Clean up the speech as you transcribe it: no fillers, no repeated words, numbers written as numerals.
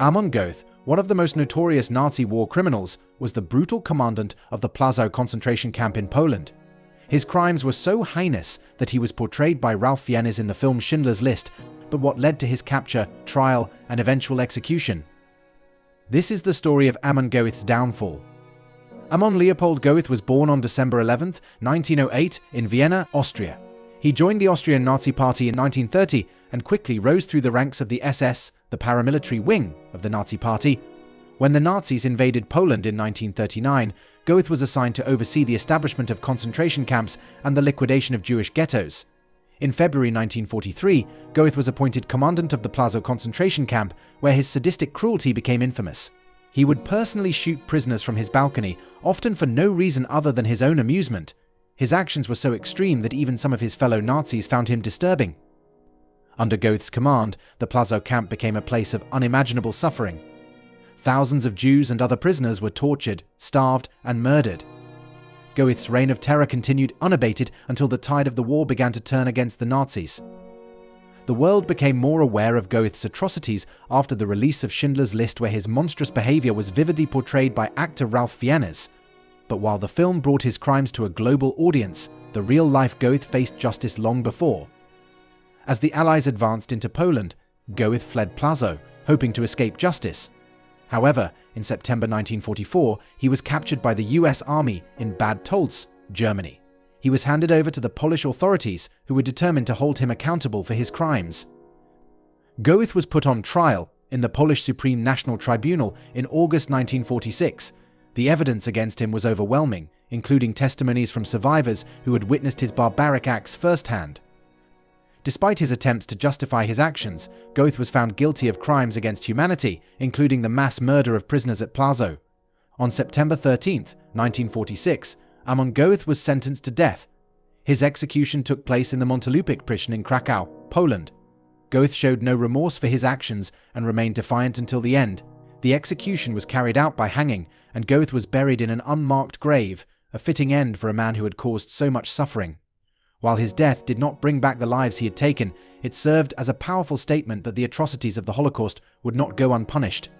Amon Goeth, one of the most notorious Nazi war criminals, was the brutal commandant of the Plaszow concentration camp in Poland. His crimes were so heinous that he was portrayed by Ralph Fiennes in the film Schindler's List, but what led to his capture, trial, and eventual execution? This is the story of Amon Goeth's downfall. Amon Leopold Goeth was born on December 11, 1908, in Vienna, Austria. He joined the Austrian Nazi Party in 1930 and quickly rose through the ranks of the SS, the paramilitary wing of the Nazi Party. When the Nazis invaded Poland in 1939, Goeth was assigned to oversee the establishment of concentration camps and the liquidation of Jewish ghettos. In February 1943, Goeth was appointed commandant of the Plaszow concentration camp, where his sadistic cruelty became infamous. He would personally shoot prisoners from his balcony, often for no reason other than his own amusement. His actions were so extreme that even some of his fellow Nazis found him disturbing. Under Goeth's command, the Plaszow camp became a place of unimaginable suffering. Thousands of Jews and other prisoners were tortured, starved, and murdered. Goeth's reign of terror continued unabated until the tide of the war began to turn against the Nazis. The world became more aware of Goeth's atrocities after the release of Schindler's List, where his monstrous behavior was vividly portrayed by actor Ralph Fiennes. But while the film brought his crimes to a global audience, the real-life Goeth faced justice long before. As the Allies advanced into Poland, Goeth fled Plaszow, hoping to escape justice. However, in September 1944, he was captured by the US Army in Bad Tolz, Germany. He was handed over to the Polish authorities, who were determined to hold him accountable for his crimes. Goeth was put on trial in the Polish Supreme National Tribunal in August 1946. The evidence against him was overwhelming, including testimonies from survivors who had witnessed his barbaric acts firsthand. Despite his attempts to justify his actions, Goeth was found guilty of crimes against humanity, including the mass murder of prisoners at Plaszow. On September 13, 1946, Amon Goeth was sentenced to death. His execution took place in the Montelupik prison in Krakow, Poland. Goeth showed no remorse for his actions and remained defiant until the end. The execution was carried out by hanging, and Goeth was buried in an unmarked grave, a fitting end for a man who had caused so much suffering. While his death did not bring back the lives he had taken, it served as a powerful statement that the atrocities of the Holocaust would not go unpunished.